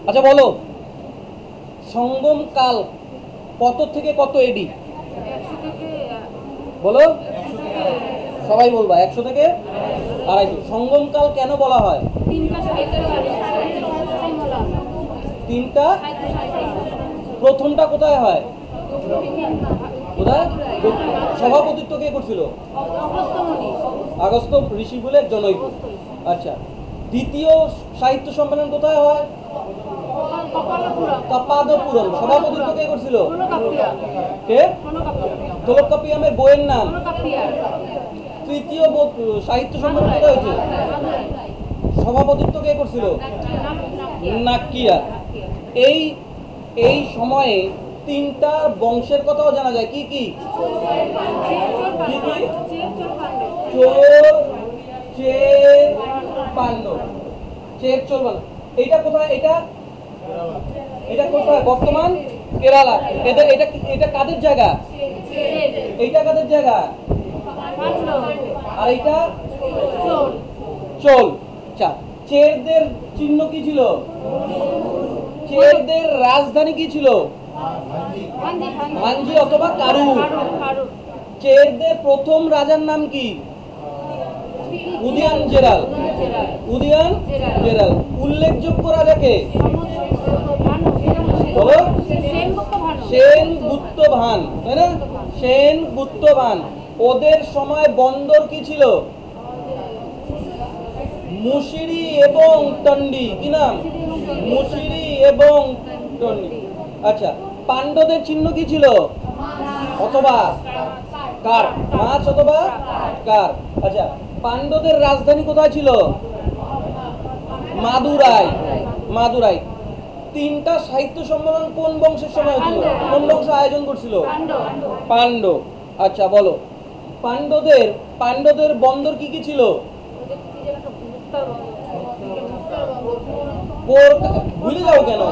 আচ্ছা বলো, সঙ্গম কাল কত থেকে কত এডি? বলো, সবাই বলবা 100 থেকে 250। সঙ্গম কাল কেন বলা হয়? তিনটা। প্রথমটা কোথায় হয়? কোথায়? সভাপতিত্ব কে করছিল? আগস্ত ঋষি বলে জনৈক। আচ্ছা, দ্বিতীয় সাহিত্য সম্মেলন কোথায় হয়? কপাদপুরম। সভাপতিত্ব কে করছিল? কে? তোলকাপ্পিয়ামের বইয়ের নাম? তৃতীয় সাহিত্য সম্মেলন কোথায় হয়েছে? সভাপতিত্ব কে করছিল? নাক্কিয়া। এই এই সময়ে তিনটা বংশের কথাও জানা যায়। কি কি? চোর, চের, পাণ্ডব। চের, চোর, পাণ্ডব। এইটা কোথায়? এটা কোথায়? বর্তমান কেরালা। এটা কাদের জায়গা? এইটা কাদের জায়গা? আর এইটা চোল। আচ্ছা, চেরদের চিহ্ন কি ছিল? চেরদের রাজধানী কি ছিল? ভাঞ্জি অথবা কারু। চেরদের প্রথম রাজার নাম কি? উদয়ন জেরাল। উদয়ন জেরাল। উল্লেখযোগ্য রাজাকে বলো। সেনগুপ্ত ভান, তাই না? সেনগুপ্ত ভান। ওদের সময় বন্দর কি ছিল? মুশিরি এবং টন্ডি। কি নাম? মুশিরি এবং টন্ডি। আচ্ছা, পাণ্ডবদের চিহ্ন কি ছিল? অথবা কার, মাছ অথবা কার। আচ্ছা, পাণ্ডবদের রাজধানী কোথায় ছিল? মাদুরাই। মাদুরাই। তিনটা সাহিত্য সম্মেলন কোন বংশের সময় হয়েছিল? কোন বংশ আয়োজন করছিল? পাণ্ডব। আচ্ছা বলো, পাণ্ডবদের বন্দর কি কি ছিল? ভুলে যাও কেন?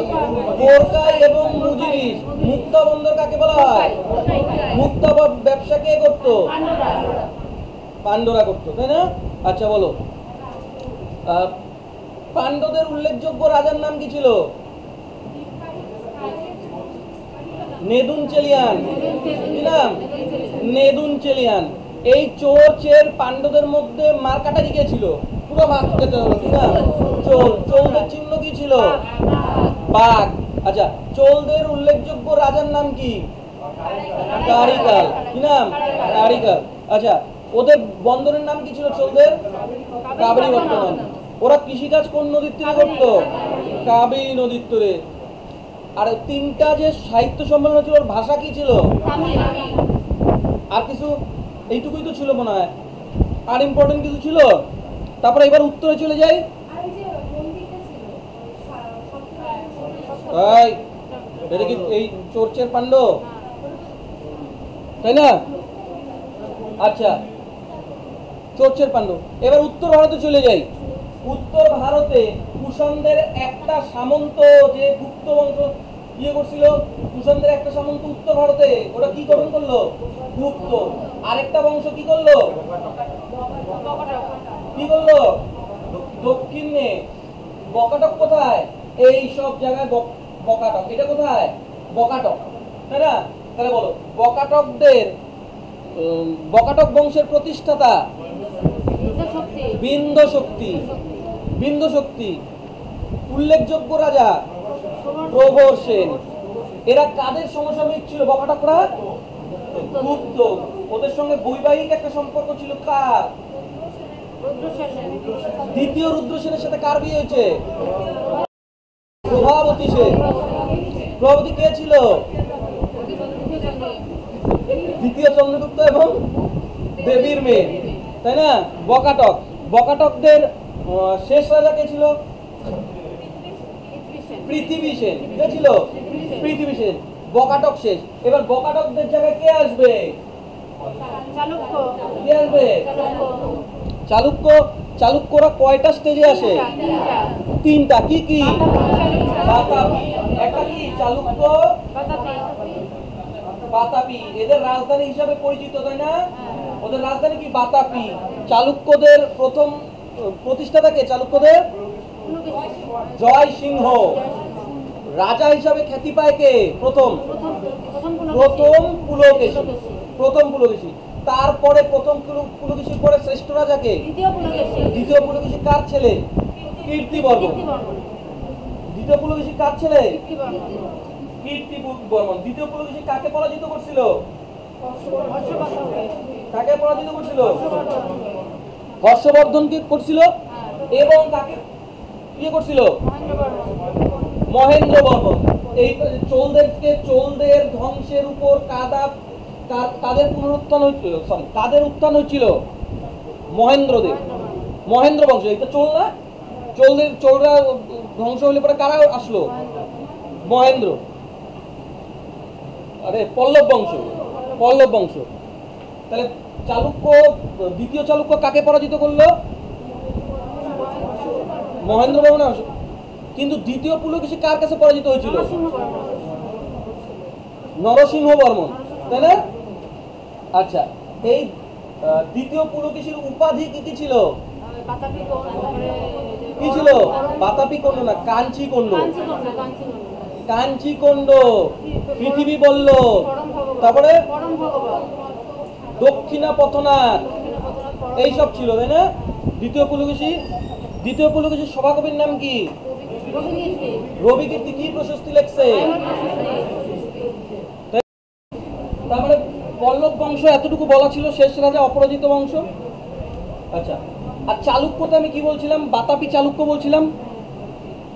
বোরকাই এবং মুজিরিস। মুক্তা বন্দর কাকে বলা হয়? মুক্তা ব্যবসা কে করতো? পাণ্ডবরা করতো, তাই না? আচ্ছা বলো, পাণ্ডবদের উল্লেখযোগ্য রাজার নাম কি ছিল? নেদুনচেলিয়ান। কি নাম? নেদুনচেলিয়ান। এই চোর চের পাণ্ডবদের মধ্যে মার কাটারি কে ছিল? পুরো মার খেতে হলো। কি নাম? চোল। চোলদের চিহ্ন কি ছিল? বাঘ। আচ্ছা, চোলদের উল্লেখযোগ্য রাজার নাম কি? কারিকাল। কি নাম? কারিকাল। আচ্ছা, ওদের বন্দরের নাম কি ছিল চোলদের? কাবেরী বর্তমান। ওরা কৃষিকাজ কোন নদীর তীরে করতো? কাবেরী নদীর তীরে। আর তিনটা যে সাহিত্য সম্মেলন ছিল, ওর ভাষা কি ছিল? আর কিছু? এইটুকুই তো ছিল মনে হয়। আর ইম্পর্টেন্ট কিছু ছিল? তারপরে এবার উত্তরে চলে যাই। এটা কি এই চোরচের পাণ্ডব, তাই না? আচ্ছা, চোরচের পাণ্ডব। এবার উত্তর ভারতে চলে যাই। উত্তর ভারতে কুষাণদের একটা সামন্ত, যে গুপ্ত বংশ ইয়ে করছিল, কুষাণদের একটা সামন্ত উত্তর ভারতে, ওরা কি গঠন করলো? গুপ্ত। আরেকটা বংশ কি করলো? কি করলো? দক্ষিণে। বকাটক কোথায়? এই সব জায়গায় বকাটক। এটা কোথায়? বকাটক, তাই না? তাহলে বলো, বকাটক বংশের প্রতিষ্ঠাতা বিন্দ শক্তি। বিন্দ শক্তি। উল্লেখযোগ্য রাজা প্রবর সেন। এরা কাদের সমসাময়িক ছিল? বকাটকরা গুপ্ত। ওদের সঙ্গে বৈবাহিক একটা সম্পর্ক ছিল কার? দ্বিতীয় রুদ্রসেনের সাথে কার বিয়ে হয়েছে? প্রভাবতী সেন। প্রভাবতী কে ছিল? দ্বিতীয় চন্দ্রগুপ্ত এবং দেবীর মেয়ে, তাই না? বকাটক। বকাটকদের শেষ রাজা কে ছিল? পৃথিবী সেন। কে ছিল? পৃথিবী সেন। বকাটক শেষ। এবার বকাটকদের জায়গায় কে আসবে? কে আসবে? চালুক্য। চালুক্যরা কয়টা স্টেজে আসে? তিনটা। কি কি? বাতাপি। একটা কি? চালুক্য, বাতাপি। এদের রাজধানী হিসাবে পরিচিত, তাই না? ওদের রাজধানী কি? বাতাপি। চালুক্যদের প্রথম প্রতিষ্ঠাতা কে? চালুক্যদের জয় সিংহ। রাজা হিসাবে খ্যাতি পায় কে? প্রথম পুলকেশী। প্রথম পুলকেশী। তারপরে প্রথম পুলকেশীর পরে শ্রেষ্ঠ রাজাকে? দ্বিতীয় পুলকেশী কার ছেলে? কীর্তিবর্মন। দ্বিতীয় পুলকেশী কার ছেলে? কীর্তিবর্মন। দ্বিতীয় পুলকেশী কাকে পরাজিত করছিল? কাকে পরাজিত করছিল? হর্ষবর্ধনকে করছিল। এবং কাকে ইয়ে করছিল? মহেন্দ্র বর্মন। এই চোলদের ধ্বংসের উপর কাদের পুনরুত্থান হয়েছিল? কাদের উত্থান হয়েছিল? মহেন্দ্রদের। মহেন্দ্র বংশ। এটা চোল না? চোলরা ধ্বংস হলে পরে কারা আসলো? মহেন্দ্র। আরে পল্লব বংশ। পল্লব বংশ। তাহলে দ্বিতীয় চালুক্য কাকে পরাজিত করলো? মহেন্দ্র বর্মন। কিন্তু দ্বিতীয় পুলকেশী কার কাছে পরাজিত হয়েছিল? নরসিংহ বর্মন, তাই না? আচ্ছা, এই দ্বিতীয় পুলকেশীর উপাধি কি ছিল? কি ছিল? বাতাপি কন্ড না, কাঞ্চি কন্ড। কাঞ্চি কন্ড, পৃথিবী বলল, তারপরে দক্ষিণা পথনাথ, এইসব ছিল, তাই না? দ্বিতীয় পুলকেশীর সভাকবির নাম কি? রবিকীর্তি। কি প্রশস্তি লেখছে? তারপরে পল্লব বংশ এতটুকু বলা ছিল, শেষ রাজা অপরাজিত বংশ। আচ্ছা, আর চালুক্যতে আমি কি বলছিলাম? বাতাপি চালুক্য বলছিলাম।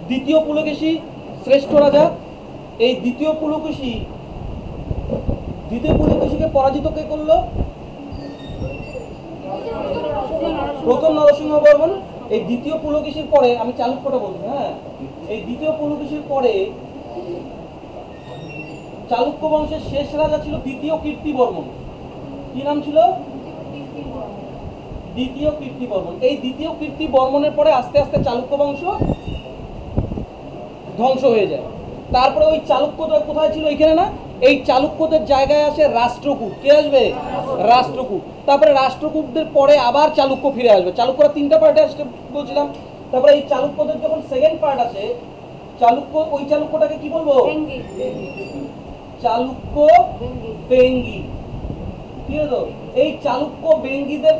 দ্বিতীয় পুলকেশী শ্রেষ্ঠ রাজা। এই দ্বিতীয় পুলকেশীকে পরাজিত কে করলো? প্রথম নরসিংহ বর্মন। এই দ্বিতীয় পুলকেশীর পরে, আমি চালুক্যটা বলছি, হ্যাঁ, এই দ্বিতীয় পুলকেশীর পরে চালুক্য বংশের শেষ রাজা ছিল দ্বিতীয় কীর্তিবর্মন। কি নাম ছিল? দ্বিতীয় কীর্তিবর্মন। এই দ্বিতীয় কীর্তিবর্মনের পরে আস্তে আস্তে চালুক্য বংশ ধ্বংস হয়ে যায়। তারপরে ওই চালুক্যদের কোথায় ছিল? এখানে না? এই চালুক্যদের জায়গায় আসে রাষ্ট্রকূট। কে আসবে? রাষ্ট্রকূট। তারপরে রাষ্ট্রকূটদের পরে আবার চালুক্য ফিরে আসবে। চালুক্যরা তিনটা পার্টে আসতে বলছিলাম। তারপরে এই চালুক্যদের যখন সেকেন্ড পার্ট আসে, ওই চালুক্যটাকে কি বলবো? চালুক্য বেঙ্গি। ঠিক আছে? এই চালুক্য বেঙ্গিদের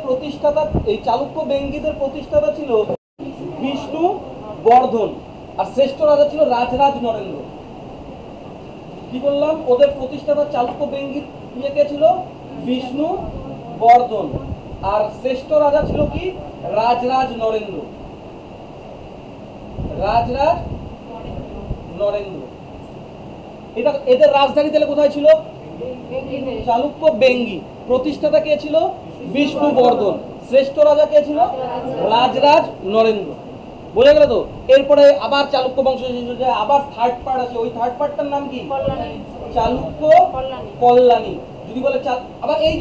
প্রতিষ্ঠাতা ছিল বিষ্ণু বর্ধন। আর শ্রেষ্ঠ রাজা ছিল রাজরাজ নরেন্দ্র। কি বললাম? ওদের প্রতিষ্ঠাতা চালুক্য বেঙ্গির কে ছিল? বিষ্ণু বর্ধন। আর শ্রেষ্ঠ রাজা ছিল কি? রাজরাজ নরেন্দ্র। রাজরাজ নরেন্দ্র। এটা এদের রাজধানী তাহলে কোথায় ছিল? চালুক্য বেঙ্গি। প্রতিষ্ঠাতা কে ছিল? বিষ্ণু বর্ধন। শ্রেষ্ঠ রাজা কে ছিল? রাজরাজ নরেন্দ্র। বোঝা গেল তো? এরপরে আবার চালুক্য বংশ শেষ হয়ে যায়, আবার থার্ড পার্ট আছে। ওই থার্ড পার্টটার নাম কি? চালুক্য কল্যাণী। যদি বলে আবার এই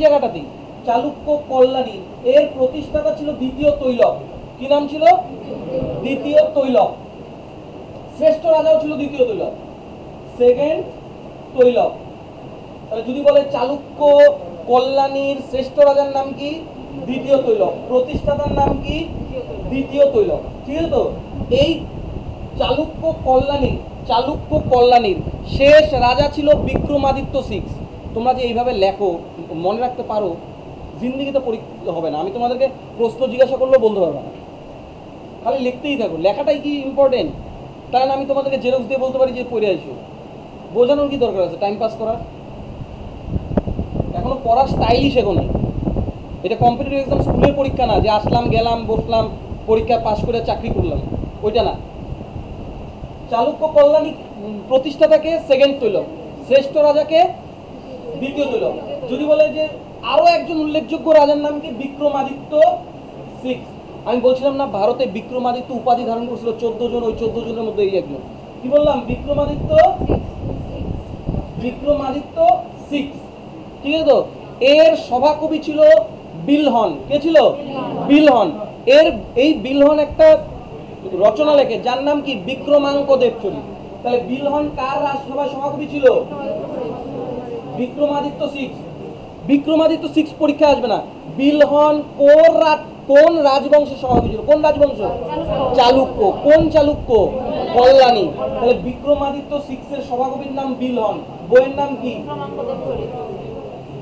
জায়গাটাতেই চালুক্য কল্যাণী। এর প্রতিষ্ঠাতা ছিল দ্বিতীয় তৈলক। কি নাম ছিল? দ্বিতীয় তৈলক। শ্রেষ্ঠ রাজাও ছিল দ্বিতীয় তৈলক, সেকেন্ড তৈলক। তাহলে যদি বলে চালুক্য কল্যাণীর শ্রেষ্ঠ রাজার নাম কি? দ্বিতীয় তৈলক। প্রতিষ্ঠাতার নাম কি? দ্বিতীয় তৈলক। ঠিক আছে তো? এই চালুক্য কল্যাণীর শেষ রাজা ছিল বিক্রমাদিত্য 6। তোমরা যে এইভাবে লেখো, মনে রাখতে পারো, জিন্দিগিতে পরীক্ষা হবে না। আমি তোমাদেরকে প্রশ্ন জিজ্ঞাসা করলেও বলতে পারবো না, খালি লিখতেই থাকো। লেখাটাই কি ইম্পর্টেন্ট? কারণ আমি তোমাদেরকে জেরক্স দিয়ে বলতে পারি যে পড়ে আসো। বোঝানোর কি দরকার আছে? টাইম পাস করার? এখনো পড়ার স্টাইলই শেখো নাই। এটা কম্পিটিটিভ এক্সাম, স্কুলের পরীক্ষা না যে আসলাম, গেলাম, বসলাম, পরীক্ষা পাশ করে চাকরি করলাম, ওইটা না। চালুক্য কল্যাণী প্রতিষ্ঠাতাকে সেকেন্ড তৈলক, শ্রেষ্ঠ রাজাকে দ্বিতীয় তৈলক। যদি বলে যে আরো একজন উল্লেখযোগ্য রাজার নাম কি? বিক্রমাদিত্য 6। আমি বলছিলাম না ভারতে বিক্রমাদিত্য উপাধি ধারণ করেছিল 14 জন, ওই 14 জনের মধ্যে এই একজন। কি বললাম? বিক্রমাদিত্য 6। ঠিক আছে তো? এর সভাকবি ছিল বিলহন। কে ছিল? বিলহন। এই বিলহন একটা রচনা লেখে যার নাম কি? বিক্রমাঙ্ক দেবচরিত। তাহলে বিলহন কার রাজসভায় সভাকবি ছিল? বিক্রমাদিত্য 6। বিক্রমাদিত্য 6 পরীক্ষা আসবে না। বিলহন কোন রাজবংশের সভাকবি ছিল? কোন রাজবংশ? চালুক্য। কোন চালুক্য? কল্যাণী। তাহলে বিক্রমাদিত্য 6 এর সভাকবির নাম বিলহন, বইয়ের নাম কি?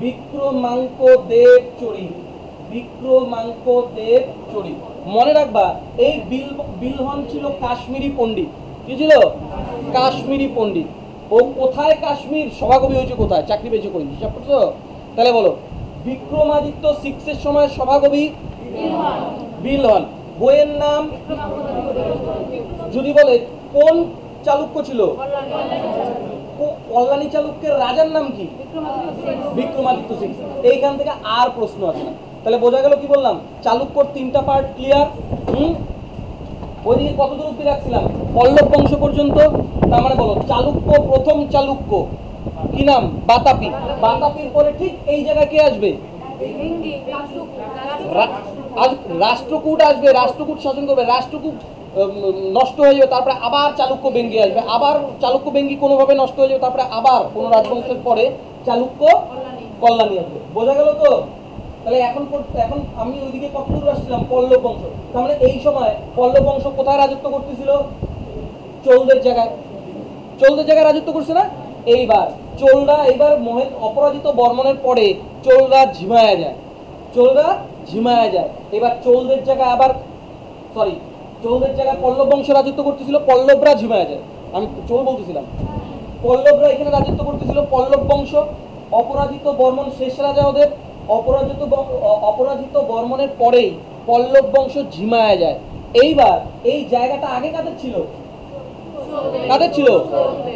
বিক্রমাঙ্ক দেব চরিত। বিক্রমাঙ্ক দেব চরিত। মনে রাখবা এই বিলহন ছিল কাশ্মীরি পণ্ডিত। কি ছিল? কাশ্মীরি পণ্ডিত। ও কোথায় কাশ্মীর সভাকবি হয়েছে, কোথায় চাকরি পেয়েছে, কই হিসাব করছো? তাহলে বলো বিক্রমাদিত্য 6 এর সময় সভাকবি বিলহন, বইয়ের নাম যদি বলে কোন চালুক্য ছিল? কল্যাণী চালুক্যের রাজার নাম কি? বিক্রমাদিত্য 6। এইখান থেকে আর প্রশ্ন আসে না। তাহলে বোঝা গেল কি বললাম? চালুক্যর 3টা পার্ট ক্লিয়ার। ওইদিকে কত দূর অব্দি রাখছিলাম? পল্লব বংশ পর্যন্ত। তার মানে বলো চালুক্য, প্রথম চালুক্য কি নাম? বাতাপি। বাতাপির পরে ঠিক এই জায়গায় কে আসবে? রাষ্ট্রকূট আসবে। রাষ্ট্রকূট শাসন করবে। রাষ্ট্রকূট নষ্ট হয়ে যাবে, তারপরে আবার চালুক্য বেঙ্গি আসবে। আবার চালুক্য বেঙ্গি কোনোভাবে নষ্ট হয়ে যাবে, তারপরে আবার কোনো রাজবংশের পরে চালুক্য কল্যাণী আসবে। বোঝা গেল তো? তাহলে এখন আমি ওইদিকে কত দূর আসছিলাম? পল্লব বংশ। তার মানে এই সময় পল্লব বংশ কোথায় রাজত্ব করতেছিল? চোলদের জায়গায়। চোলদের জায়গায় রাজত্ব করছে না? এইবার চোলরা, এইবার অপরাজিত বর্মনের পরে চোলরা ঝিমায়া যায়। চোলরা ঝিমায়া যায়। এবার চোলদের জায়গায় আবার চোলদের জায়গায় পল্লব বংশ রাজত্ব করতেছিল, পল্লবরা ঝিমায়া যায়। আমি চোল বলতেছিলাম, পল্লবরা এখানে রাজত্ব করতেছিল, পল্লব বংশ। অপরাজিত বর্মন শেষ রাজা ওদের। অপরাজিত বর্মনের পরেই পল্লব বংশ ঝিমায়া যায়। এইবার এই জায়গাটা আগে কাদের ছিল? কাদের ছিল?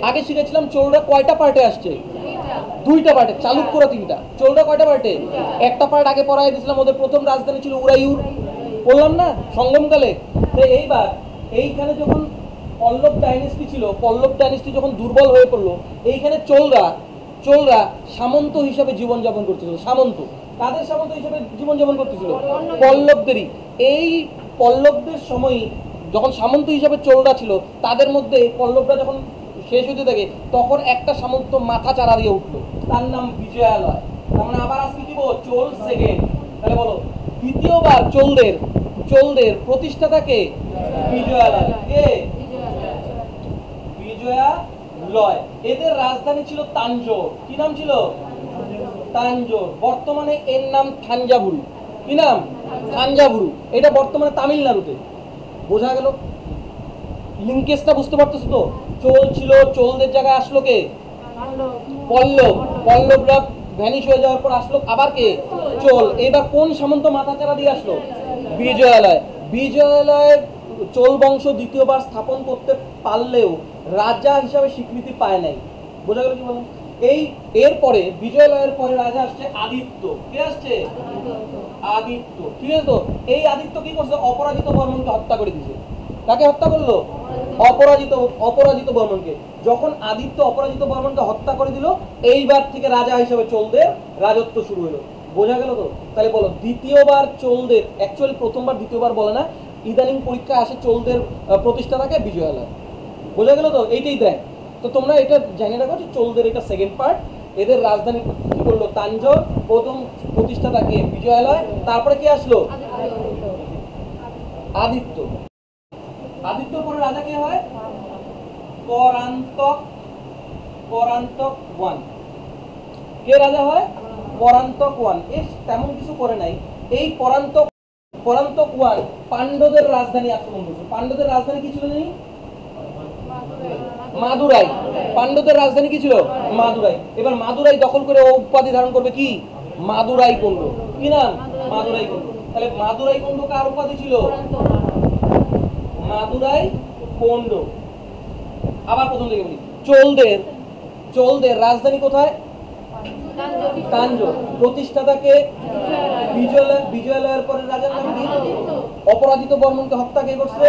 আগে শিখেছিলাম চোলরা কয়টা পার্টে আসছে? 2টা পার্টে। চালুক্যরা 3টা। চোলরা কয়টা পার্টে? একটা পার্ট আগে পড়াই দিয়েছিলাম। ওদের প্রথম রাজধানী ছিল উরাইয়ুর, বললাম না সঙ্গমকালে। তো এইবার এইখানে যখন পল্লব ডাইনেস্টি ছিল, পল্লব ডাইনেস্টি যখন দুর্বল হয়ে পড়লো, এইখানে চোলরা সামন্ত হিসাবে জীবনযাপন করতেছিল। সামন্ত, কাদের সামন্ত হিসাবে জীবনযাপন করতেছিল? পল্লবদেরই। এই পল্লবদের সময় যখন সামন্ত হিসাবে চোলরা ছিল, তাদের মধ্যে পল্লবরা যখন শেষ হতে থাকে, তখন একটা সামন্ত মাথা চারা দিয়ে উঠলো, তার নাম বিজয়ালয়। তার মানে আবার আজকে কি বল? চোল সেকেন্ড। তাহলে বলো দ্বিতীয়বার চোলদের প্রতিষ্ঠাতাকে? বিজয়ালয়। কে? বিজয়ালয়। এদের রাজধানী ছিল তাঞ্জোর। কি নাম ছিল? তাঞ্জোর। বর্তমানে এর নাম থাঞ্জাভুরু। কি নাম? থাঞ্জাভুরু। এটা বর্তমানে তামিলনাড়ুতে। বোঝা গেল? লিঙ্কেজটা বুঝতে পারতেছ তো? চোল ছিল, চোলদের জায়গায় আসলো কে? পল্লব। পল্লবরা ভ্যানিশ হয়ে যাওয়ার পর আসলো আবার কে? চোল। এবার কোন সামন্ত মাথাচাড়া দিয়ে আসলো? বিজয়ালয়। বিজয়ালয়ের চোল বংশ দ্বিতীয়বার স্থাপন করতে পারলেও রাজা হিসাবে স্বীকৃতি পায় নাই। বোঝা গেল কি বললাম? এরপরে বিজয়ালয়ের পরে রাজা আসছে আদিত্য। কে আসছে? আদিত্য। ঠিক আছে তো? এই আদিত্য কি করছে? অপরাজিত বর্মনকে হত্যা করে দিয়েছে। কাকে হত্যা করলো? অপরাজিত বর্মনকে। যখন আদিত্য অপরাজিত বর্মনকে হত্যা করে দিল, এইবার থেকে রাজা হিসেবে চোলদের রাজত্ব শুরু হলো। বোঝা গেল তো? তাহলে বলো দ্বিতীয়বার চোলদের, অ্যাকচুয়ালি প্রথমবার দ্বিতীয়বার বলে না, ইদানিং পরীক্ষায় আসে চোলদের প্রতিষ্ঠাতাকে বিজয়ালয়। বোঝা গেল তো? এইটাই দেখ। তো তোমরা এটা জানিয়ে রাখো যে চোলদের এটা সেকেন্ড পার্ট। এদের রাজধানী কি করলো? তাঞ্জোর। প্রথম প্রতিষ্ঠাতাকে বিজয়ালয়। তারপরে কি আসলো? আদিত্য। আদিত্যর পরে রাজা কে হয়? পরান্তক। পরান্তক 1। কে রাজা হয়? পরান্তক 1। তেমন কিছু করে নাই। এই পরান্তক 1 পাণ্ডবদের রাজধানী আক্রমণ করছে। পাণ্ডবদের রাজধানী কি ছিল জানি? মাদুরাই। পাণ্ডবদের রাজধানী কি ছিল? মাদুরাই। এবার মাদুরাই দখল করে ও উপাধি ধারণ করবে কি? মাদুরাই কুণ্ড। কি নাম? মাদুরাই কুণ্ড। তাহলে মাদুরাই কুণ্ড কার উপাধি ছিল? মাদুরাই কুণ্ড। আবার প্রথম থেকে বলি, চোলদের রাজধানী কোথায়? তাঞ্জোর। প্রতিষ্ঠাতাকে? বিজয়ালয়ের পরে রাজার নাম কি? অপরাজিত বর্মনকে হত্যা কে করছে?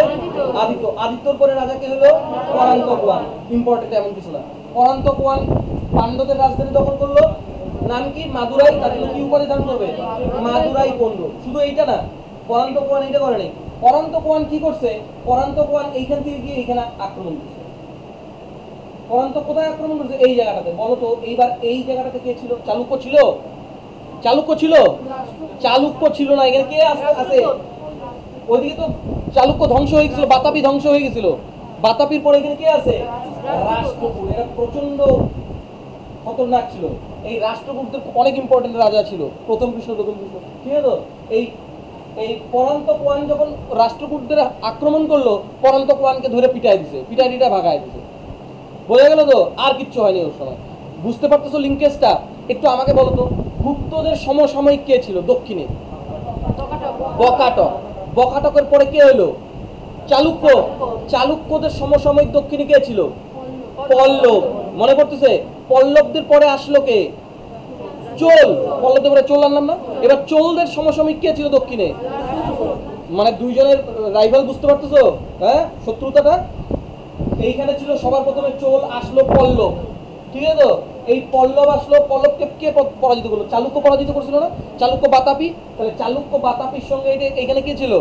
আদিত্য। আদিত্যর পরে রাজা কে হলো? পরান্তক 1। ইম্পর্টেন্ট এমন কিছু না। পরান্তক 1 পাণ্ডবদের রাজধানী দখল করলো। নাম কি? মাদুরাই। তার জন্য কি উপাধি ধারণ করবে? মাদুরাই কুণ্ড। শুধু এইটা না, পরান্তক 1 এইটা করে নাই। পরান্তক 1 কি করছে? পরান্তক 1 এইখান থেকে গিয়ে এইখানে আক্রমণ করছে। পরান্তক কোথায় আক্রমণ করছে? এই জায়গাটাতে। বলো তো এইবার এই জায়গাটাতে কে ছিল? চালুক্য ছিল? চালুক্য ছিল? চালুক্য ছিল না। এখানে কে আছে? ওইদিকে তো চালুক্য ধ্বংস হয়ে গেছিল, বাতাপি ধ্বংস হয়ে গেছিল। বাতাপির পরে এখানে কে আছে? রাষ্ট্রকূট। এরা প্রচন্ড খতরনাক ছিল। এই রাষ্ট্রকূটদের অনেক ইম্পর্টেন্ট রাজা ছিল, প্রথম কৃষ্ণ প্রথম কৃষ্ণ, ঠিক আছে তো? এই পরান্তকওয়ান যখন রাষ্ট্রকূটদের আক্রমণ করলো, পরান্তকওয়ানকে ধরে পিটাই দিছে, পিটাইটা ভাগায় দিছে। বোঝা গেল তো? আর কিচ্ছু হয়নি ওর সময়। বুঝতে পারতেছো লিঙ্কেজটা? একটু আমাকে বলো তো, গুপ্তদের সমসাময়িক কে ছিল দক্ষিণে? বকাটক। বকাটকের পরে কে হলো? চালুক্য। চালুক্যদের সমসাময়িক দক্ষিণে কে ছিল? পল্লব। মনে পড়তেছে? পল্লবদের পরে আসলো কে? চোল। পল্লবদের পরে চোল আনলাম না? এবার চোলদের সমসাময়িক কে ছিল দক্ষিণে? মানে দুইজনের রাইভাল, বুঝতে পারতেছো? হ্যাঁ, শত্রুতাটা এইখানে ছিল। সবার প্রথমে চোল, আসলো পল্লব, ঠিক আছে তো? এই পল্লব আসলো, পল্লবকে কে পরাজিত করলো? চালুক্য পরাজিত করছিল না? চালুক্য বাতাপি। তাহলে চালুক্য বাতাপির সঙ্গে এখানে কে ছিল?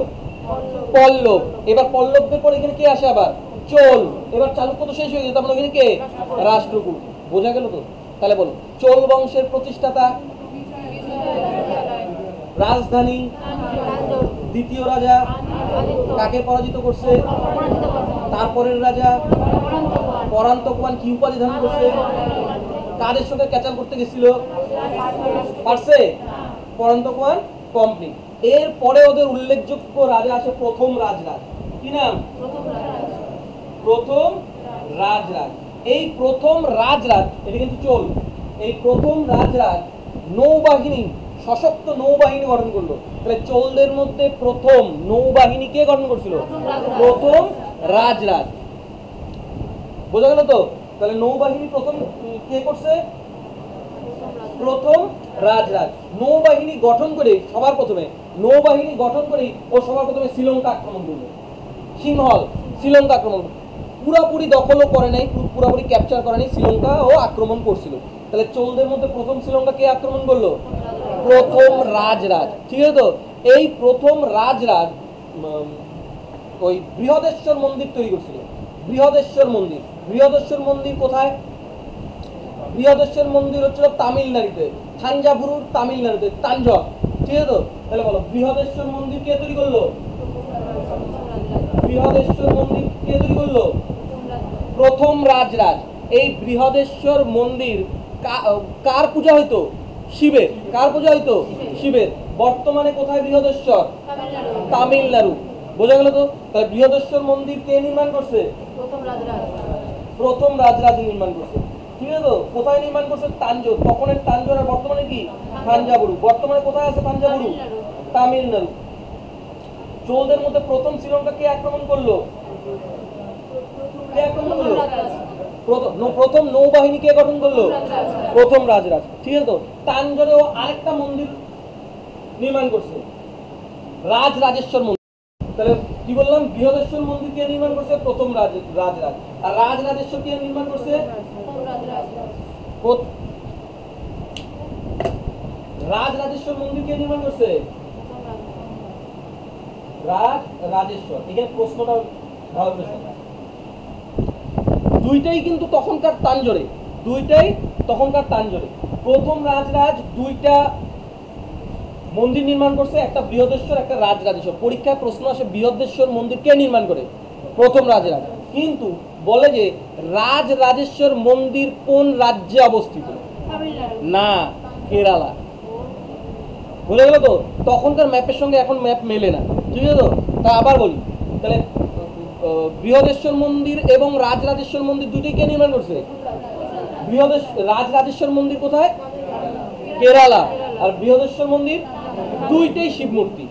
পল্লব। এবার পল্লবদের পর এখানে কে আসে? আবার চোল। এবার চালুক্য তো শেষ হয়ে গেছে, তার মানে এখানে কে? রাষ্ট্রকূট। বোঝা গেল তো? তাহলে বলো, চোল বংশের প্রতিষ্ঠাতা, রাজধানী, দ্বিতীয় রাজা, কাকে পরাজিত করছে? তারপরের রাজা পরান্তকওয়ান কি উপাধি ধারণ করছে? কাদের সঙ্গে ক্যাচাল করতে গেছিল? পারছে? পরান্তকওয়ান কমপ্লিট। এর পরে ওদের উল্লেখযোগ্য রাজা আসে প্রথম রাজরাজ। কি নাম? প্রথম রাজরাজ। এই প্রথম রাজরাজ, এটা কিন্তু চোল, এই প্রথম রাজরাজ নৌবাহিনী, সশক্ত নৌবাহিনী গঠন করলো। তাহলে চোলদের মধ্যে প্রথম নৌবাহিনী কে গঠন করছিল? প্রথম রাজরাজ। বোঝা গেল তো? তাহলে নৌবাহিনী প্রথম কে করছে? প্রথম রাজরাজ। নৌবাহিনী গঠন করে সবার প্রথমে, নৌবাহিনী গঠন করে ও সবার প্রথমে শ্রীলঙ্কা আক্রমণ করলো। সিংহল শ্রীলঙ্কা আক্রমণ, পুরাপুরি দখলও করে নাই, পুরাপুরি ক্যাপচার করে নাই, শ্রীলঙ্কা ও আক্রমণ করছিল। তাহলে চোলদের মধ্যে প্রথম শ্রীলঙ্কা কে আক্রমণ করলো? প্রথম রাজরাজ, ঠিক আছে তো? এই প্রথম রাজরাজ ওই বৃহদেশ্বর মন্দির তৈরি করছিল। বৃহদেশ্বর মন্দির, বৃহদেশ্বর মন্দির কোথায়? বৃহদেশ্বর মন্দির হচ্ছিল তামিলনাড়ুতে, থাঞ্জাভুর তামিলনাড়ুতে, তাঞ্জক, ঠিক আছে তো? তাহলে বলো, বৃহদেশ্বর মন্দির কে তৈরি করলো? বৃহদেশ্বর মন্দির কে তৈরি করলো? প্রথম রাজরাজ। এই বৃহদেশ্বর মন্দির কার পূজা হইতো? শিবের। কার পূজা হইতো? শিবের। বর্তমানে কোথায় বৃহদেশ্বর? তামিলনাড়ু। বোঝা গেল তো? তাহলে বৃহদেশ্বর মন্দির কে নির্মাণ করছে? প্রথম রাজরাজ নির্মাণ করছে, ঠিক আছে তো? কোথায় নির্মাণ করছে? তাঞ্জোর। তখনের তাঞ্জোর আর বর্তমানে কি? থাঞ্জাভুরু। বর্তমানে কোথায় আছে থাঞ্জাভুরু? তামিলনাড়ু। চোলদের মধ্যে প্রথম শ্রীলঙ্কা কে আক্রমণ করলো? কে আক্রমণ করলো? প্রথম নৌবাহিনী কে গঠন করলো? প্রথম রাজরাজ, ঠিক আছে তো? তাঞ্জোরেও আরেকটা মন্দির নির্মাণ করছে, রাজরাজেশ্বর মন্দির। তাহলে কি বললাম? বৃহদেশ্বর মন্দির কে নির্মাণ করছে? প্রথম রাজরাজ। আর রাজরাজেশ্বর কে নির্মাণ করছে? রাজরাজেশ্বর মন্দির কে নির্মাণ করছে? রাজরাজেশ্বর। এখানে প্রশ্নটা ভালো প্রশ্ন। দুইটাই কিন্তু তখনকার তাঞ্জোরে, দুইটাই তখনকার তাঞ্জোরে। প্রথম রাজরাজ দুইটা মন্দির নির্মাণ করছে, একটা বৃহদেশ্বর, একটা রাজরাজেশ্বর। পরীক্ষায় প্রশ্ন আসে বৃহদেশ্বর মন্দির কে নির্মাণ করে? প্রথম রাজরাজ। কিন্তু বলে যে রাজরাজেশ্বর মন্দির কোন রাজ্যে অবস্থিত? না, কেরালা। বুঝে গেল তো? তখনকার ম্যাপের সঙ্গে এখন ম্যাপ মেলে না, ঠিক আছে তো? তা আবার বলি, তাহলে বৃহদেশ্বর মন্দির এবং রাজরাজেশ্বর মন্দির দুটোই কে নির্মাণ করছে? রাজরাজেশ্বর মন্দির কোথায়? কেরালা। আর বৃহদেশ্বর মন্দির দুইটাই শিব মূর্তি,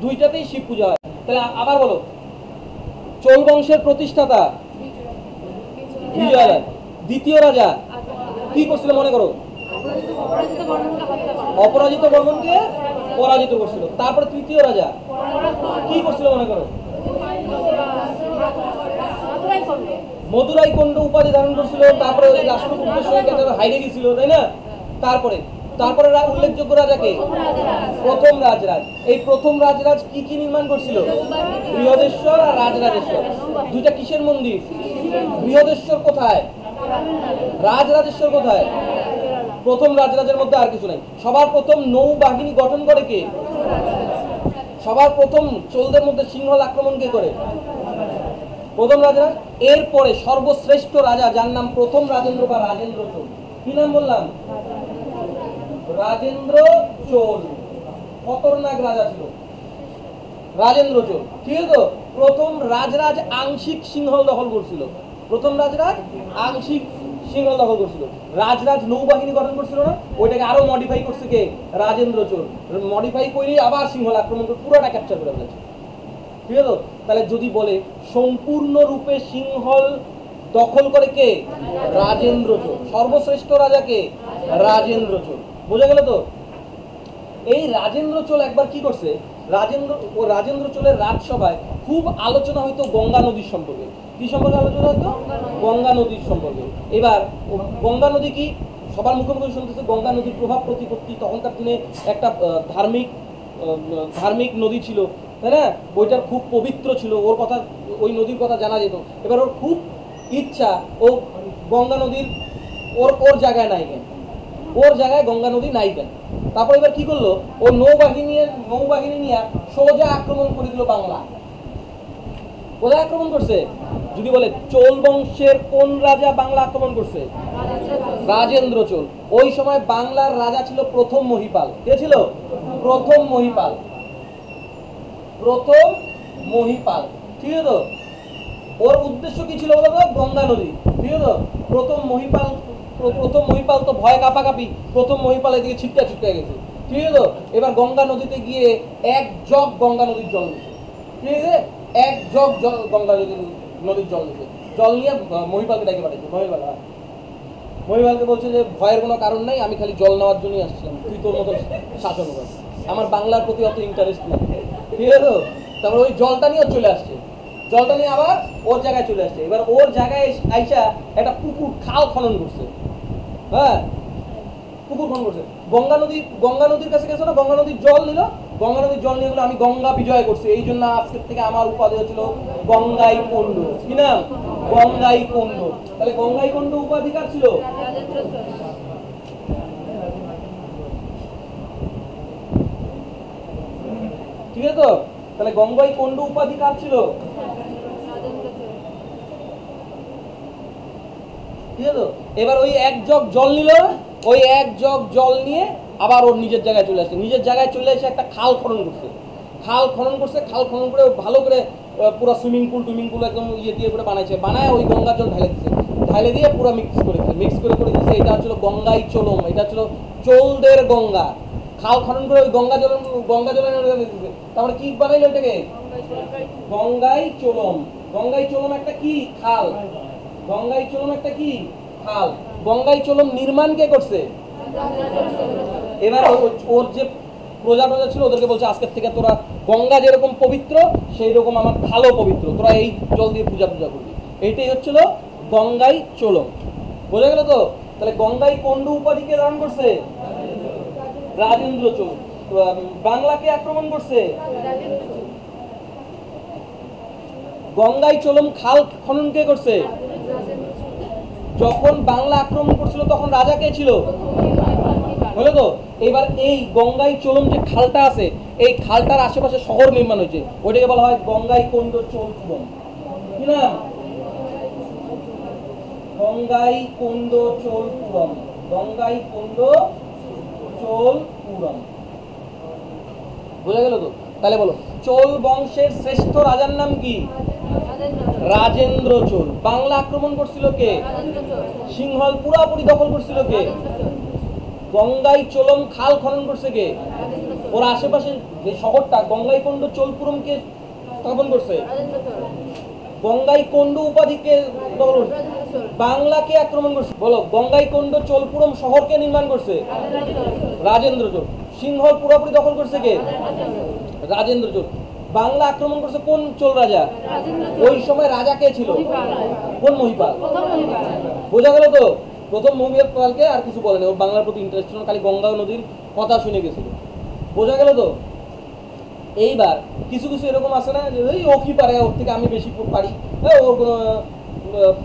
দুইটাতেই শিব পূজা হয়। তাহলে আবার বলো, চোল বংশের প্রতিষ্ঠাতা বিজয়, দ্বিতীয় রাজা কি করছিল মনে করো? অপরাজিত বর্মনকে পরাজিত করছিল। তারপরে তৃতীয় রাজা কি করছিল মনে করো? মদুরাই কন্ড উপাধি ধারণ করছিল। তারপরে ওই রাষ্ট্রকূটের সঙ্গে হাইরে গেছিল, তাই না? তারপরে উল্লেখযোগ্য রাজাকে? প্রথম রাজরাজ। এই প্রথম রাজরাজ কি কি নির্মাণ করছিল? বৃহদেশ্বর আর রাজরাজেশ্বর। দুইটা কিসের মন্দির? বৃহদেশ্বর কোথায়? রাজরাজেশ্বর কোথায়? প্রথম রাজরাজের মধ্যে আর কিছু নাই। সবার প্রথম নৌবাহিনী গঠন করে কে? সবার প্রথম চোলদের মধ্যে সিংহল আক্রমণ কে করে? প্রথম রাজা। এরপরে সর্বশ্রেষ্ঠ রাজা যার নাম প্রথম রাজেন্দ্র বা রাজেন্দ্র চোল। কি নাম বললাম? রাজেন্দ্র চোল। খতরনাক রাজা ছিল রাজেন্দ্র চোল, ঠিক আছে তো? প্রথম রাজরাজ আংশিক সিংহল দখল করছিল। প্রথম রাজরাজ আংশিক সিংহল দখল করছিল। রাজরাজ নৌবাহিনী গঠন করছিল না, ওইটাকে আরো মডিফাই করছে কে? রাজেন্দ্র চোল। মডিফাই করে আবার সিংহল আক্রমণ করে পুরোটা ক্যাপচার করে ফেলেছে, ঠিক আছে তো? তাহলে যদি বলে সম্পূর্ণরূপে সিংহল দখল করে কে? রাজেন্দ্র চোল। সর্বশ্রেষ্ঠ রাজা কে? রাজেন্দ্র চোল। বোঝা গেল তো? এই রাজেন্দ্র চোল একবার কি করছে, রাজেন্দ্র চোলের রাজসভায় খুব আলোচনা হইতো গঙ্গা নদীর সম্পর্কে। কি সম্পর্কে আলোচনা হইতো? গঙ্গা নদীর সম্পর্কে। এবার গঙ্গা নদী কি সবার মুখে মুখে শুনতেছে, গঙ্গা নদীর প্রভাব প্রতিপত্তি। তখনকার দিনে একটা ধার্মিক নদী ছিল, তাই না? ওইটার খুব পবিত্র ছিল, ওর কথা, ওই নদীর কথা জানা যেত। এবার ওর খুব ইচ্ছা ও গঙ্গা নদীর ওর জায়গায় নাই কেন, ওর জায়গায় গঙ্গা নদী নাই কেন। তারপর এবার কি করলো, ও নৌবাহিনী নিয়ে সোজা আক্রমণ করে দিল বাংলা। কোথায় আক্রমণ করছে? যদি বলে চোল বংশের কোন রাজা বাংলা আক্রমণ করছে? রাজেন্দ্র চোল। ওই সময় বাংলার রাজা ছিল প্রথম মহিপাল। কে ছিল? প্রথম মহিপাল। প্রথম মহিপাল, ঠিক আছে তো? ওর উদ্দেশ্য কি ছিল বলতো? গঙ্গা নদী, ঠিক আছে তো? প্রথম মহিপাল তো ভয় কাঁপাকাঁপি, প্রথম মহিপাল এদিকে ছিটকা গেছে, ঠিক আছে তো? এবার গঙ্গা নদীতে গিয়ে এক জগ গঙ্গা নদীর জল দিচ্ছে, ঠিক আছে? এক জগ গঙ্গা নদীর জল দিচ্ছে। জল নিয়ে মহিপালকে ডেকে পাঠাচ্ছে। মহিপালকে বলছে যে ভয়ের কোনো কারণ নাই, আমি খালি জল নেওয়ার জন্যই আসছিলাম, তুই তোর মতো শাসন কর, আমার বাংলার প্রতি অত ইন্টারেস্ট নেই, ঠিক আছে তো? তারপর ওই জলটা নিয়ে চলে আসছে, জলটা নিয়ে আবার ওর জায়গায় চলে আসছে। এবার ওর জায়গায় আইসা একটা পুকুর খাল খনন করছে, হ্যাঁ, পুকুর খনন করছে। গঙ্গা নদীর কাছে গেছে না, গঙ্গা নদীর জল নিল, গঙ্গা নদীর জল নিয়ে গেলো, আমি গঙ্গা বিজয় করছি, এই জন্য আজকের থেকে আমার উপাধি হচ্ছিল গঙ্গাই কোন্ড। কি নাম? গঙ্গাই কোন্ড। তাহলে গঙ্গাই কোন্ড উপাধি কার ছিল? ঠিক আছে তো? তাহলে গঙ্গাই কোন্ড উপাধি কার ছিল? ঠিক আছে তো? এবার ওই এক জগ জল নিল, ওই এক জগ জল নিয়ে আবার ওর নিজের জায়গায় চলে আসছে। নিজের জায়গায় চলে এসে একটা খাল খনন করছে। খাল খনন করে ভালো করে পুরো সুইমিং পুল একদম দিয়ে করে বানায় ওই গঙ্গা জল ঢালে দিয়ে পুরো মিক্স করে দিচ্ছে। এটা হচ্ছিল গঙ্গাই চোলম, এটা হচ্ছিল চোলদের গঙ্গা। খাল খনন করে ওই গঙ্গা জল দিচ্ছে। তারপরে কি বানাইলো এটাকে? গঙ্গাই চোলম একটা কি খাল, গঙ্গাই চোলম একটা কি খাল। গঙ্গাই চোলম নির্মাণ কে করছে? এবার ওর যে প্রজা ছিল ওদেরকে বলছে আজকের থেকে তোরা গঙ্গা যেরকম পবিত্র সেই রকম আমার খালও পবিত্র, তোরা এই জল দিয়ে পূজা করবি। এইটাই হচ্ছিল গঙ্গাই চোলম। বোঝা গেল তো? তাহলে গঙ্গাই কোন্ড উপাধিকে ধারণ করছে রাজেন্দ্র চোল। বাংলাকে আক্রমণ করছে গঙ্গাই চোলম। খাল খনন কে করছে? যখন বাংলা আক্রমণ করছিল তখন রাজা কে ছিল? হলো তো? এবার এই গঙ্গাই চোলম যে খালটা আছে, এই খালটার আশেপাশে শহর নির্মাণ হয়েছে, ওইটাকে বলা হয় গঙ্গাই কোন্ড চোলপুরম। কি নাম? গঙ্গাই কোন্ড চোলপুরম। গঙ্গাই কোন্ড চোলপুরম। বোঝা গেল তো? তাহলে বলো, চোল বংশের শ্রেষ্ঠ রাজার নাম কি? রাজেন্দ্র চোল। বাংলা আক্রমণ করছিল কে? সিংহল পুরাপুরি দখল করছিল কে? গঙ্গাই চোলম। খাল খনন করছে কে? ওর আশেপাশে যে শহরটা গঙ্গাই কোন্ড চোলপুরম কে স্থাপন করছে? গঙ্গাই কোন্ড উপাধিকে দখল করছে। বাংলাকে আক্রমণ করছে। বলো, গঙ্গাই কোন্ড চোলপুরম শহরকে নির্মাণ করছে রাজেন্দ্র চোল। সিংহল পুরোপুরি দখল করছে কে? রাজেন্দ্র চোল। বাংলা আক্রমণ করছে কোন চোল রাজা? ওই সময় রাজা কে ছিল? কোন মহিপাল? বোঝা গেল তো? প্রথম মহিপালকে আর কিছু বলেনি, ওর বাংলার প্রতি ইন্টারেস্ট ছিল, খালি গঙ্গা নদীর কথা শুনে গেছিল। বোঝা গেল তো? এইবার কিছু এরকম আছে না যে ও কি পারে, ওর থেকে আমি বেশি পারি, ওর কোনো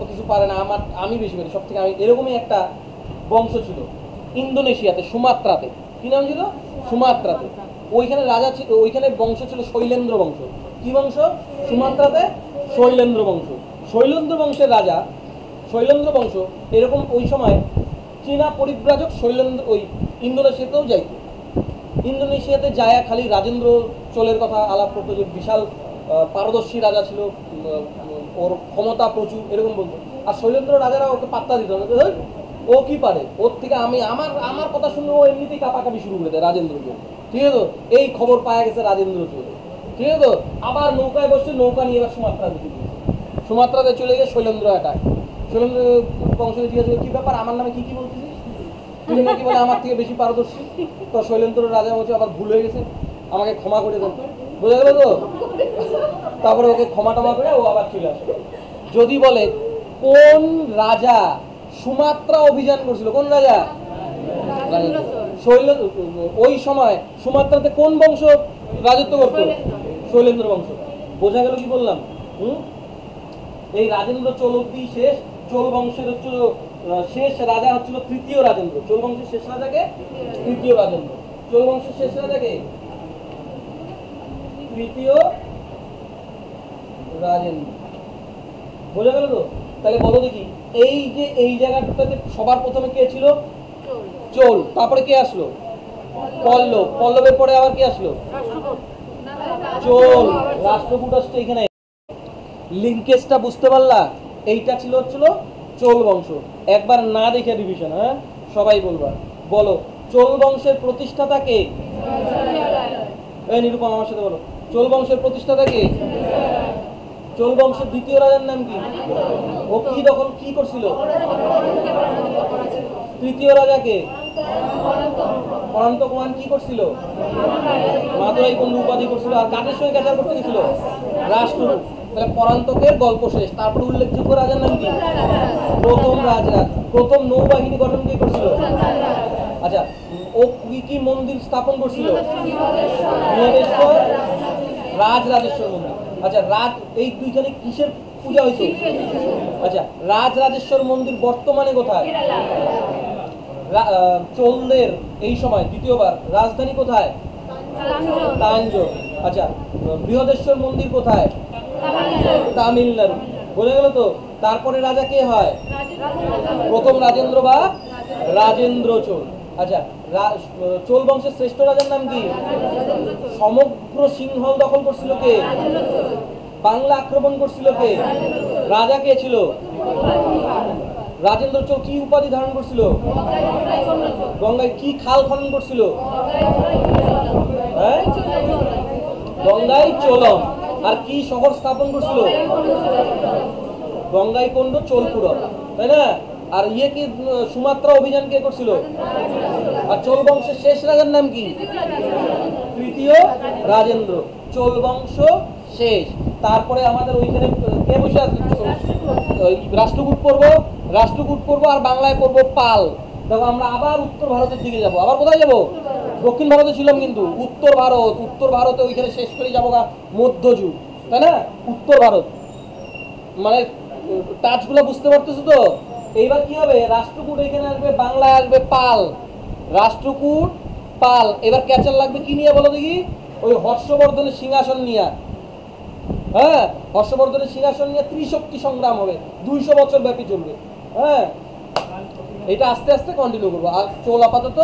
কিছু পারে না, আমি বেশি পারি, সব থেকে আমি। এরকমই একটা বংশ ছিল ইন্দোনেশিয়াতে, সুমাত্রাতে। কি নাম ছিল? সুমাত্রাতে। ওইখানে রাজা ছিল, ওইখানে বংশ ছিল শৈলেন্দ্র বংশ। কি বংশ? সুমাত্রাতে শৈলেন্দ্র বংশ। শৈলেন্দ্র বংশের রাজা, শৈলেন্দ্র বংশ এরকম ওই সময় চীনা পরিব্রাজক শৈলেন্দ্র ওই ইন্দোনেশিয়াতেও যাইত। ইন্দোনেশিয়াতে যায় খালি রাজেন্দ্র চোলের কথা আলাপ করতো, যে বিশাল পারদর্শী রাজা ছিল, ওর ক্ষমতা প্রচুর, এরকম বলতো। আর শৈলেন্দ্র রাজারা ওকে পাত্তা দিত না, ও কি পারে, ওর থেকে আমি আমার কথা শুনে ও এমনিতেই কাঁপাকাঁপি শুরু করে দেয় রাজেন্দ্রকে, ঠিক আছে তো। এই খবর পাওয়া গেছে রাজেন্দ্র চোল, ঠিক আছে তো। আবার নৌকায় বসছে, নৌকা নিয়ে এবার সুমাত্রা দিকে, সুমাত্রাতে চলে গিয়ে শৈলেন্দ্র অ্যাটাক। শৈলেন্দ্র বংশকে জিজ্ঞাসা কি ব্যাপার, আমার নামে কি কি বলতেছিস, তুই নাকি বলে আমার থেকে বেশি পারদর্শী। তো শৈলেন্দ্র রাজা বলছে আবার ভুল হয়ে গেছে, আমাকে ক্ষমা করে দেন, বোঝা গেল তো। তারপরে ওকে ক্ষমা টমা করে ও আবার চলে আসে। যদি বলে কোন রাজা সুমাত্রা অভিযান করছিল, কোন রাজা? শৈলেন্দ্র। ওই সময় সুমাত্রাতে কোন বংশ রাজত্ব করত? শৈলেন্দ্র বংশ। বোঝা গেল কি বললাম? এই রাজেন্দ্র চোল অব্দি শেষ। চোল বংশের হচ্ছিল শেষ রাজা হচ্ছিল তৃতীয় রাজেন্দ্র। চোল বংশের শেষ রাজাকে তৃতীয় রাজেন্দ্র। চোল বংশের শেষ রাজাকে তৃতীয় রাজেন্দ্র। বোঝা গেল তো? তাহলে বলো দেখি, এই যে এই জায়গাটাতে সবার প্রথমে কে ছিল? চোল। তারপরে কে আসলো? পল্লব। পল্লবের পরে আবার কে আসলো? চোল। রাষ্ট্রকূট আসছে এখানে। লিঙ্কেজটা বুঝতে পারলা? এইটা ছিল হচ্ছিল চোল বংশ। একবার না দেখে ডিভিশন, হ্যাঁ সবাই বলবা। বলো চোল বংশের প্রতিষ্ঠাতা কে? এই নিরূপম আমার সাথে বলো, চোল বংশের প্রতিষ্ঠাতা কে? চোল বংশের দ্বিতীয় রাজার নাম কি? ও কি দখল কি করছিল? তৃতীয় রাজাকে পরান্ত কুমার কি করছিল? মাদুরাই কোন উপাধি করছিল? আর কাদের সঙ্গে ক্যাচার করতে গেছিল? রাষ্ট্র। তাহলে পরান্তকের গল্প শেষ। তারপরে উল্লেখযোগ্য রাজার নাম কি? প্রথম রাজা। প্রথম নৌবাহিনী গঠন কে করছিল? আচ্ছা, ও কি কি মন্দির স্থাপন করছিল? বৃহদেশ্বর, রাজরাজেশ্বর মন্দির। আচ্ছা, রাজ এই দুইখানে কিসের পূজা হইতো? আচ্ছা, রাজরাজেশ্বর মন্দির বর্তমানে কোথায়? চোলদের এই সময় দ্বিতীয়বার রাজধানী কোথায়? তাঞ্জোর। আচ্ছা, বৃহদেশ্বর মন্দির কোথায়? তামিলনাড়ু। বোঝা গেল তো? তারপরে রাজা কে হয়? প্রথম রাজেন্দ্র বা রাজেন্দ্র চোল। আচ্ছা, চোল বংশের শ্রেষ্ঠ রাজার নাম কি? সমগ্র সিংহল দখল করছিল কে? বাংলা আক্রমণ করছিল কে? রাজা কে ছিল? রাজেন্দ্র চোল কি উপাধি ধারণ করছিল? গঙ্গায় কি খাল খনন করছিল? হ্যাঁ, গঙ্গায় চোলম। আর কি শহর স্থাপন করছিল? গঙ্গাই কোন্ড চোলপুরম, তাই না? আর ইয়ে কি সুমাত্রা অভিযান কে করছিল? আর চোল বংশের শেষ রাজার নাম কি? তৃতীয় রাজেন্দ্র। চোল বংশ শেষ। তারপরে আমাদের ওইখানে কে বসে আছে? রাষ্ট্রকূট পড়বো, রাষ্ট্রকূট পড়বো, আর বাংলায় পড়বো পাল। দেখো আমরা আবার উত্তর ভারতের দিকে যাব। আবার কোথায় যাব? দক্ষিণ ভারতে ছিলাম কিন্তু উত্তর ভারত। উত্তর ভারতে ওইখানে শেষ করে যাবো মধ্যযুগ, তাই না? উত্তর ভারত মানে টাচগুলো বুঝতে পারতেছো তো? এইবার কি হবে? রাষ্ট্রকূট এখানে আসবে, বাংলায় আসবে পাল। রাষ্ট্রকূট পাল। এবার ক্যাচার লাগবে কি নিয়ে বলো দেখি? ওই হর্ষবর্ধনের সিংহাসন নিয়ে। হ্যাঁ, হর্ষবর্ধনের সিংহাসন নিয়ে ত্রিশক্তি সংগ্রাম হবে, 200 বছর ব্যাপী চলবে। হ্যাঁ, এটা আস্তে আস্তে কন্টিনিউ করবো। আর চোল আপাতত